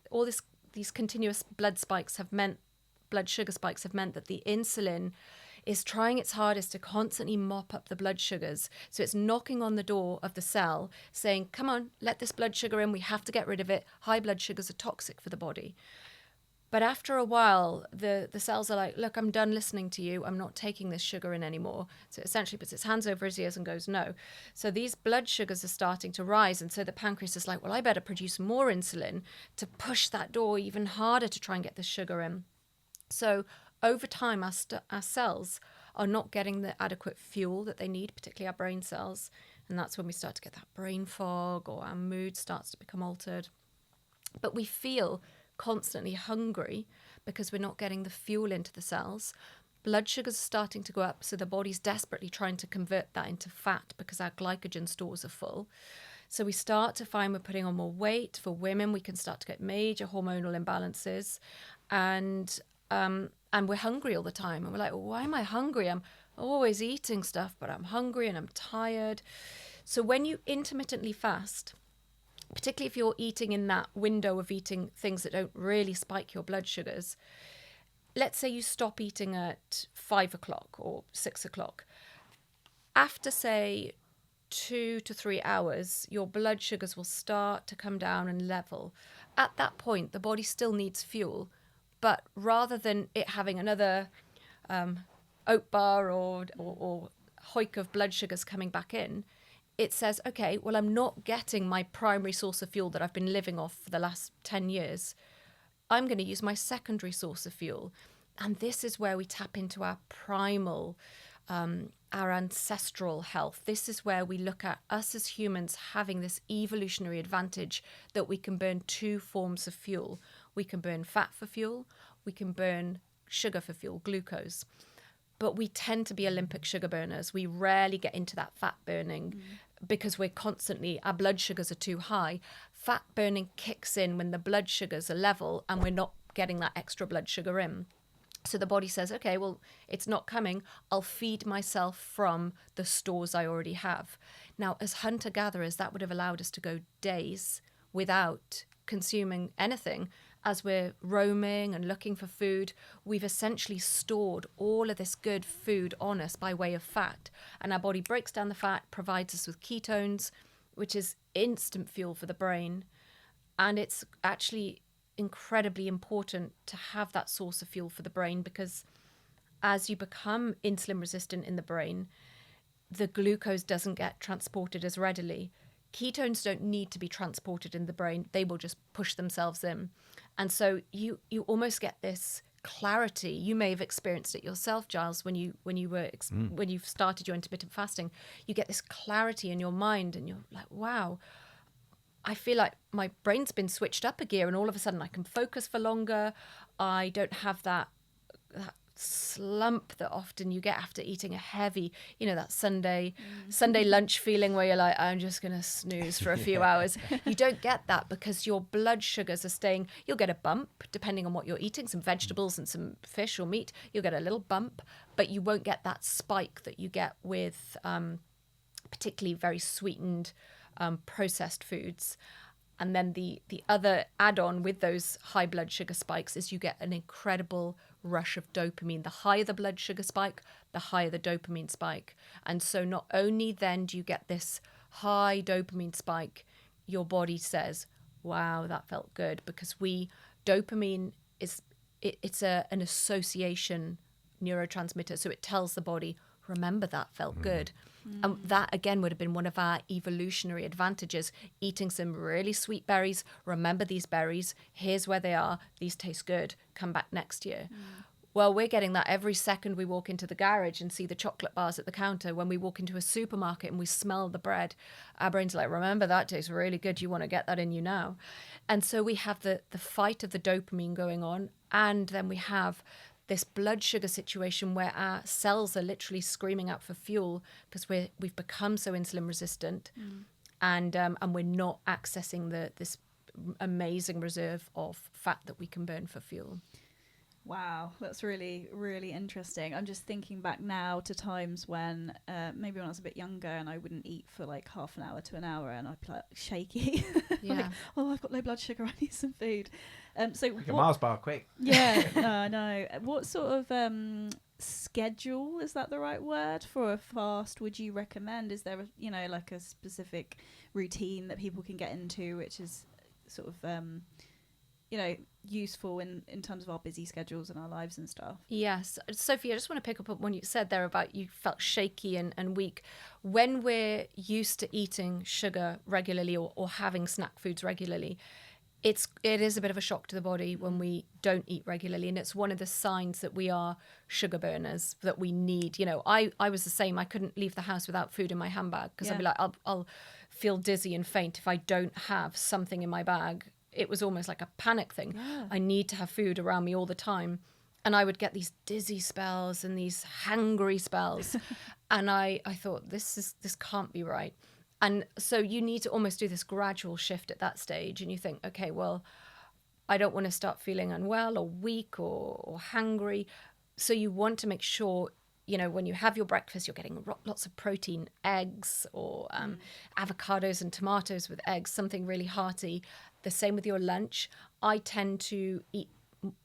all these continuous blood sugar spikes have meant that the insulin is trying its hardest to constantly mop up the blood sugars. So it's knocking on the door of the cell saying, come on, let this blood sugar in. We have to get rid of it. High blood sugars are toxic for the body. But after a while, the cells are like, look, I'm done listening to you. I'm not taking this sugar in anymore. So it essentially puts its hands over his ears and goes, no. So these blood sugars are starting to rise. And so the pancreas is like, well, I better produce more insulin to push that door even harder to try and get the sugar in. So over time, our cells are not getting the adequate fuel that they need, particularly our brain cells. And that's when we start to get that brain fog, or our mood starts to become altered. But we feel constantly hungry because we're not getting the fuel into the cells. Blood sugars are starting to go up, so the body's desperately trying to convert that into fat because our glycogen stores are full. So we start to find we're putting on more weight. For women, we can start to get major hormonal imbalances, and we're hungry all the time. And we're like, well, why am I hungry? I'm always eating stuff, but I'm hungry and I'm tired. So when you intermittently fast, particularly if you're eating in that window of eating things that don't really spike your blood sugars, let's say you stop eating at 5 o'clock or 6 o'clock. After, say, 2 to 3 hours, your blood sugars will start to come down and level. At that point, the body still needs fuel, but rather than it having another oat bar or hike of blood sugars coming back in, it says, okay, well, I'm not getting my primary source of fuel that I've been living off for the last 10 years. I'm going to use my secondary source of fuel. And this is where we tap into our primal, our ancestral health. This is where we look at us as humans having this evolutionary advantage that we can burn two forms of fuel. We can burn fat for fuel. We can burn sugar for fuel, glucose. But we tend to be Olympic sugar burners. We rarely get into that fat burning because we're constantly, our blood sugars are too high. Fat burning kicks in when the blood sugars are level and we're not getting that extra blood sugar in. So the body says, okay, well, it's not coming. I'll feed myself from the stores I already have. Now, as hunter-gatherers, that would have allowed us to go days without consuming anything. As we're roaming and looking for food, we've essentially stored all of this good food on us by way of fat. And our body breaks down the fat, provides us with ketones, which is instant fuel for the brain. And it's actually incredibly important to have that source of fuel for the brain, because as you become insulin resistant in the brain, the glucose doesn't get transported as readily. Ketones don't need to be transported in the brain. They will just push themselves in. And so you almost get this clarity. You may have experienced it yourself, Giles, when you've started your intermittent fasting. You get this clarity in your mind and you're like, wow, I feel like my brain's been switched up a gear and all of a sudden I can focus for longer. I don't have that slump that often you get after eating a heavy, that Sunday lunch feeling where you're like, I'm just going to snooze for a few hours. You don't get that because your blood sugars are staying. You'll get a bump depending on what you're eating, some vegetables and some fish or meat. You'll get a little bump, but you won't get that spike that you get with particularly very sweetened processed foods. And then the other add-on with those high blood sugar spikes is you get an incredible rush of dopamine. The higher the blood sugar spike, the higher the dopamine spike. And so not only then do you get this high dopamine spike, your body says, wow, that felt good, because dopamine is an association neurotransmitter. So it tells the body, remember that felt good. And that again would have been one of our evolutionary advantages, eating some really sweet berries. Remember these berries, here's where they are, these taste good, come back next year. Well, we're getting that every second we walk into the garage and see the chocolate bars at the counter. When we walk into a supermarket and we smell the bread, our brain's like, remember that tastes really good, you want to get that in you now. And so we have the fight of the dopamine going on, and then we have this blood sugar situation where our cells are literally screaming out for fuel because we've become so insulin resistant, and we're not accessing this amazing reserve of fat that we can burn for fuel. Wow, that's really, really interesting. I'm just thinking back now to times when maybe when I was a bit younger and I wouldn't eat for like half an hour to an hour and I'd be like shaky. Yeah. Like, oh, I've got low blood sugar, I need some food. So Like a Mars bar, quick. Yeah, no, no. What sort of schedule, is that the right word, for a fast would you recommend? Is there like a specific routine that people can get into which is sort of useful in terms of our busy schedules and our lives and stuff? Yes. Sophie, I just want to pick up on what you said there about you felt shaky and weak. When we're used to eating sugar regularly or having snack foods regularly, it is a bit of a shock to the body when we don't eat regularly. And it's one of the signs that we are sugar burners, that we need. I was the same. I couldn't leave the house without food in my handbag because I'd be like, I'll feel dizzy and faint if I don't have something in my bag. It was almost like a panic thing. Yeah. I need to have food around me all the time. And I would get these dizzy spells and these hangry spells. And I thought, this can't be right. And so you need to almost do this gradual shift at that stage. And you think, okay, well, I don't want to start feeling unwell or weak or hangry. So you want to make sure, when you have your breakfast, you're getting lots of protein, eggs or avocados and tomatoes with eggs, something really hearty. The same with your lunch. I tend to eat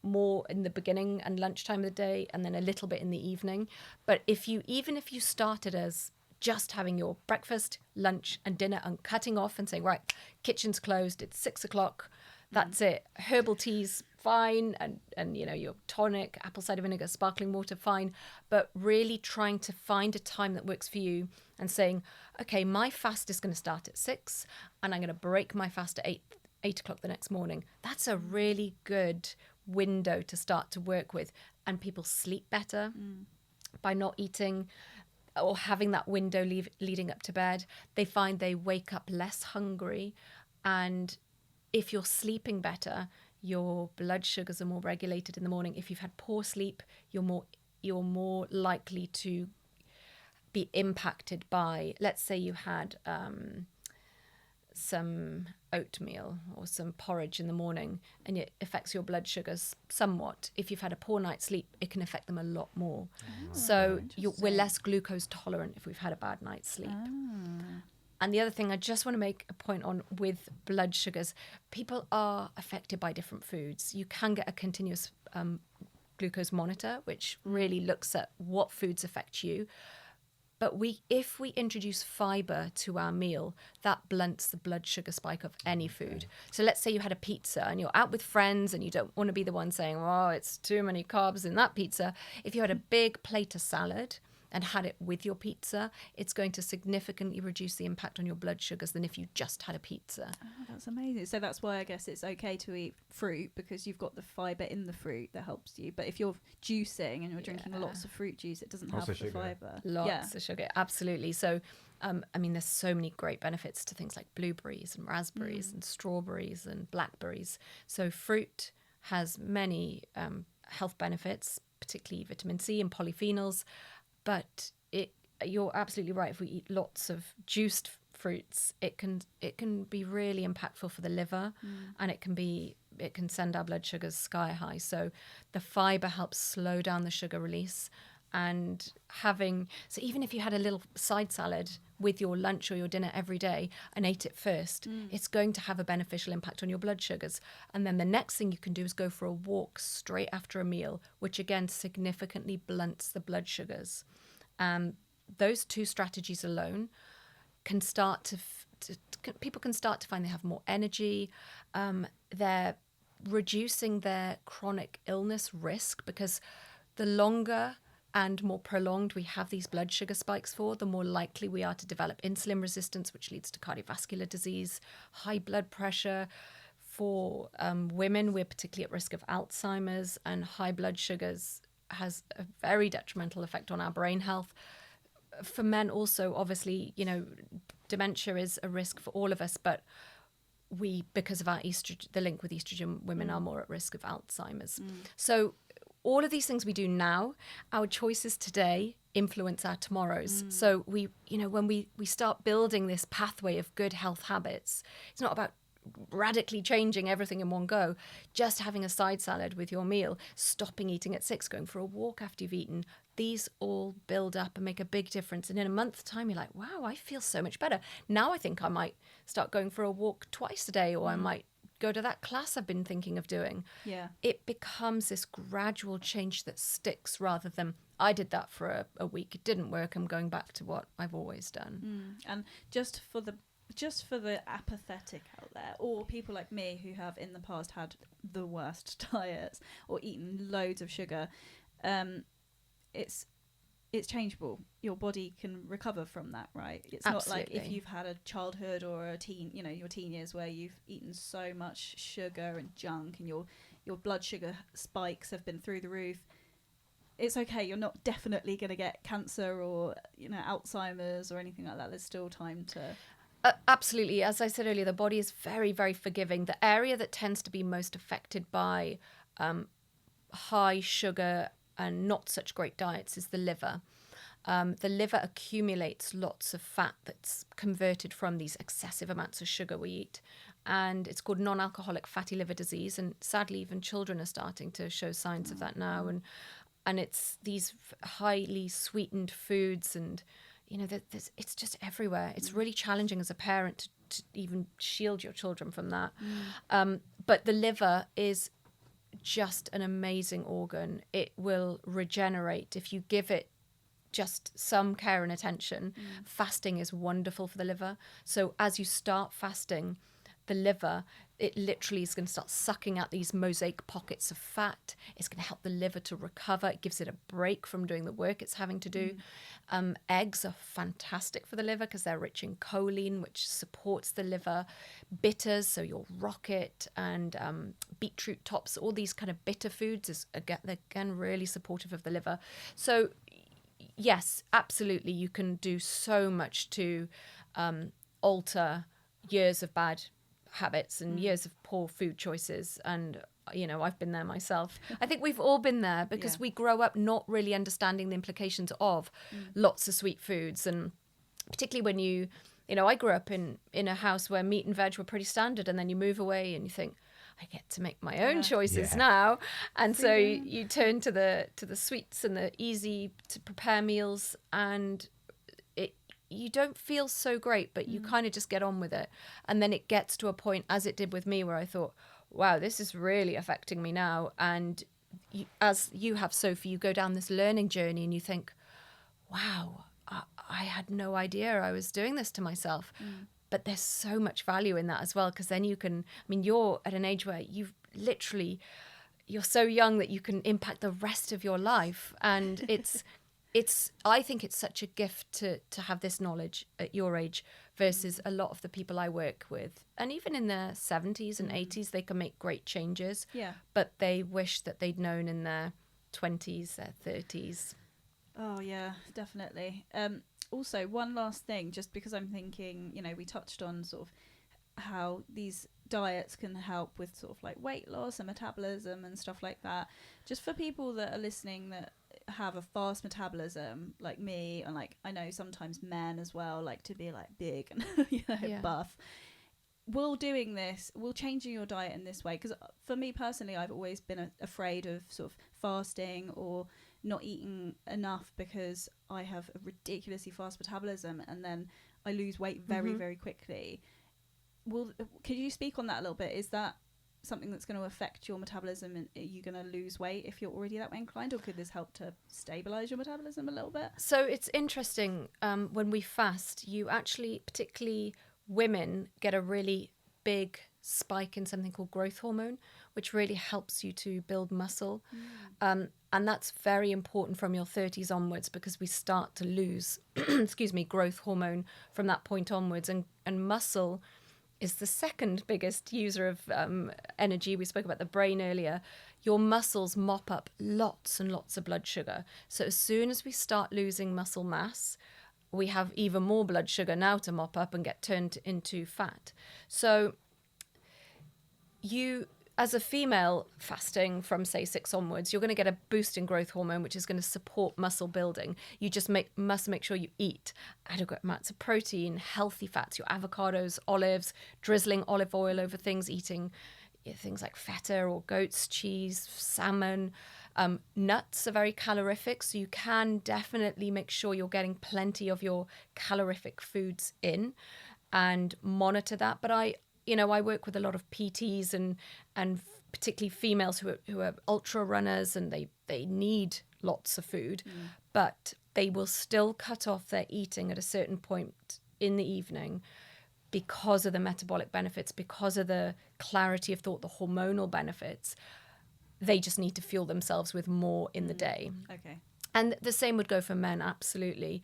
more in the beginning and lunchtime of the day and then a little bit in the evening. But even if you started as just having your breakfast, lunch and dinner and cutting off and saying, right, kitchen's closed, it's 6:00, that's it. Herbal tea's fine, and your tonic, apple cider vinegar, sparkling water, fine. But really trying to find a time that works for you and saying, okay, my fast is going to start at 6 and I'm going to break my fast at 8 o'clock the next morning. That's a really good window to start to work with. And people sleep better by not eating or having that window leading up to bed. They find they wake up less hungry. And if you're sleeping better, your blood sugars are more regulated in the morning. If you've had poor sleep, you're more likely to be impacted by, let's say you had some oatmeal or some porridge in the morning, and it affects your blood sugars somewhat. If you've had a poor night's sleep, it can affect them a lot more. So we're less glucose tolerant if we've had a bad night's sleep. And the other thing I just want to make a point on with blood sugars, people are affected by different foods. You can get a continuous glucose monitor, which really looks at what foods affect you. But if we introduce fiber to our meal, that blunts the blood sugar spike of any food. So let's say you had a pizza and you're out with friends and you don't want to be the one saying, oh, it's too many carbs in that pizza. If you had a big plate of salad and had it with your pizza, it's going to significantly reduce the impact on your blood sugars than if you just had a pizza. Oh, that's amazing. So that's why I guess it's okay to eat fruit, because you've got the fibre in the fruit that helps you. But if you're juicing and you're drinking lots of fruit juice, it doesn't have the fibre. Lots of sugar, absolutely. So, I mean, there's so many great benefits to things like blueberries and raspberries and strawberries and blackberries. So fruit has many health benefits, particularly vitamin C and polyphenols. But you're absolutely right. If we eat lots of juiced fruits, it can be really impactful for the liver, and it can send our blood sugars sky high. So the fiber helps slow down the sugar release. And so even if you had a little side salad with your lunch or your dinner every day and ate it first, it's going to have a beneficial impact on your blood sugars. And then the next thing you can do is go for a walk straight after a meal, which again significantly blunts the blood sugars. Those two strategies alone can start people can start to find they have more energy. They're reducing their chronic illness risk, because the longer and more prolonged we have these blood sugar spikes for, the more likely we are to develop insulin resistance, which leads to cardiovascular disease, high blood pressure. For women, we're particularly at risk of Alzheimer's, and high blood sugars has a very detrimental effect on our brain health. For men also, obviously, dementia is a risk for all of us, but because of our the link with estrogen, women are more at risk of Alzheimer's. So all of these things we do now, our choices today influence our tomorrows. So when we start building this pathway of good health habits, it's not about radically changing everything in one go. Just having a side salad with your meal, stopping eating at 6, going for a walk after you've eaten, these all build up and make a big difference. And in a month's time, you're like, wow, I feel so much better. Now I think I might start going for a walk twice a day, or I might go to that class I've been thinking of doing. Yeah. It becomes this gradual change that sticks, rather than I did that for a week, it didn't work, I'm going back to what I've always done. And just for the apathetic out there, or people like me who have in the past had the worst diets or eaten loads of sugar, it's changeable. Your body can recover from that, right? It's Absolutely. Not like if you've had a childhood or a your teen years where you've eaten so much sugar and junk and your blood sugar spikes have been through the roof. It's okay. You're not definitely going to get cancer or Alzheimer's or anything like that. There's still time to. Absolutely. As I said earlier, the body is very, very forgiving. The area that tends to be most affected by high sugar and not such great diets is the liver. The liver accumulates lots of fat that's converted from these excessive amounts of sugar we eat. And it's called non-alcoholic fatty liver disease. And sadly, even children are starting to show signs of that now. And it's these highly sweetened foods, and it's just everywhere. It's really challenging as a parent to even shield your children from that. But the liver is just an amazing organ. It will regenerate if you give it just some care and attention. Fasting is wonderful for the liver. So as you start fasting, the liver, it literally is going to start sucking out these mosaic pockets of fat. It's going to help the liver to recover. It gives it a break from doing the work it's having to do. Eggs are fantastic for the liver because they're rich in choline, which supports the liver. Bitters, so your rocket and beetroot tops, all these kind of bitter foods is again really supportive of the liver. So yes, absolutely, you can do so much to alter years of bad habits and years of poor food choices. And I've been there myself. I think we've all been there because we grow up not really understanding the implications of lots of sweet foods. And particularly when I grew up in a house where meat and veg were pretty standard, and then you move away and you think, I get to make my own choices now. And so you turn to the sweets and the easy to prepare meals, and you don't feel so great, but you kind of just get on with it. And then it gets to a point, as it did with me, where I thought, wow, this is really affecting me now. And as you have, Sophie, you go down this learning journey and you think, wow, I had no idea I was doing this to myself. But there's so much value in that as well, because then you're at an age where you're so young that you can impact the rest of your life. And I think it's such a gift to have this knowledge at your age versus a lot of the people I work with. And even in their 70s and 80s, they can make great changes. Yeah. But they wish that they'd known in their 20s, their 30s. Oh, yeah, definitely. Also, one last thing, just because I'm thinking, we touched on sort of how these diets can help with sort of like weight loss and metabolism and stuff like that. Just for people that are listening that have a fast metabolism like me, and like I know sometimes men as well like to be like big and buff. Will changing your diet in this way, because for me personally, I've always been afraid of sort of fasting or not eating enough because I have a ridiculously fast metabolism and then I lose weight very, very quickly. Could you speak on that a little bit? Is that something that's going to affect your metabolism, and are you going to lose weight if you're already that way inclined, or could this help to stabilize your metabolism a little bit? So it's interesting, when we fast, you actually, particularly women, get a really big spike in something called growth hormone, which really helps you to build muscle. And that's very important from your 30s onwards, because we start to lose growth hormone from that point onwards. And muscle is the second biggest user of energy. We spoke about the brain earlier. Your muscles mop up lots and lots of blood sugar. So as soon as we start losing muscle mass, we have even more blood sugar now to mop up and get turned into fat. So you, as a female fasting from say 6 onwards, you're going to get a boost in growth hormone, which is going to support muscle building. You just must make sure you eat adequate amounts of protein, healthy fats, your avocados, olives, drizzling olive oil over things, eating things like feta or goat's cheese, salmon. Nuts are very calorific, so you can definitely make sure you're getting plenty of your calorific foods in and monitor that. But I work with a lot of PTs and particularly females who are ultra runners, and they need lots of food, but they will still cut off their eating at a certain point in the evening because of the metabolic benefits, because of the clarity of thought, the hormonal benefits. They just need to fuel themselves with more in the day. Okay. And the same would go for men, absolutely.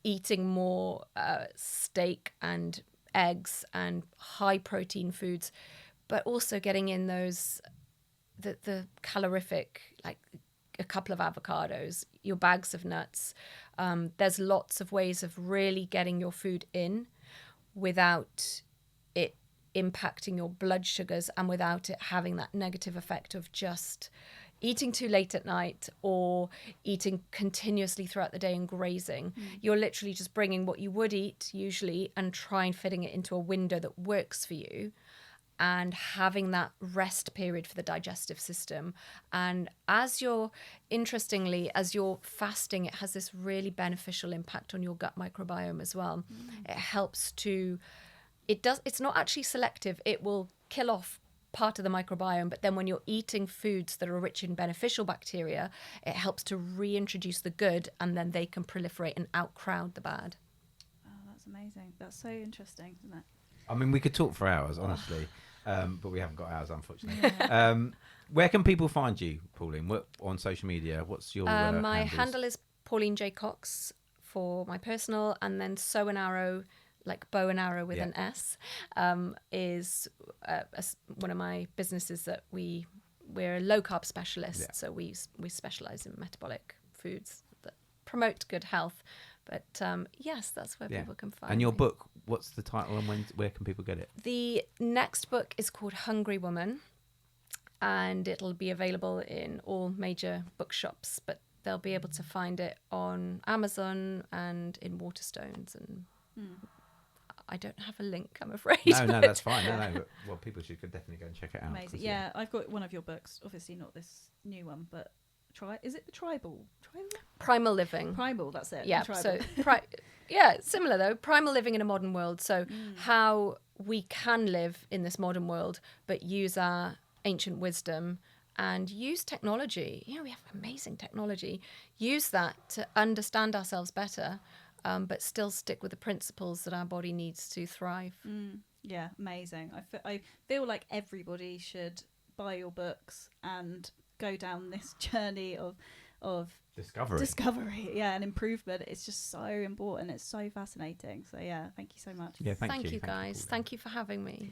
Eating more steak and eggs and high protein foods, but also getting in those the calorific, like a couple of avocados, your bags of nuts. There's lots of ways of really getting your food in without it impacting your blood sugars and without it having that negative effect of just eating too late at night or eating continuously throughout the day and grazing. You're literally just bringing what you would eat usually and try and fitting it into a window that works for you, and having that rest period for the digestive system. And as you're fasting, it has this really beneficial impact on your gut microbiome as well. It helps to, it's not actually selective. It will kill off part of the microbiome, but then when you're eating foods that are rich in beneficial bacteria, it helps to reintroduce the good, and then they can proliferate and outcrowd the bad. Oh, that's amazing. That's so interesting, isn't it? I mean, we could talk for hours, honestly, but we haven't got hours, unfortunately. Where can people find you, Pauline? What on social media? What's your my handles? handle is Pauline J Cox for my personal, and then Sew and Arrow, like bow and arrow with an S, is one of my businesses that we're a low carb specialist, so we specialize in metabolic foods that promote good health. But yes, that's where people can find. And your me. book, what's the title and where can people get it? The next book is called Hungry Woman, and it'll be available in all major bookshops, but they'll be able to find it on Amazon and in Waterstones. And I don't have a link, I'm afraid. No, that's fine. No, but, well, people should definitely go and check it out. Amazing. Yeah, I've got one of your books. Obviously not this new one, but is it the Tribal? Primal Living. Primal, that's it. Yeah, so similar though. Primal Living in a Modern World. So how we can live in this modern world, but use our ancient wisdom and use technology. We have amazing technology. Use that to understand ourselves better, but still stick with the principles that our body needs to thrive. Yeah, amazing. I feel like everybody should buy your books and go down this journey of discovery, and improvement. It's just so important. It's so fascinating. So yeah, thank you so much. Yeah, thank you. Thank you guys. Thank you for having me.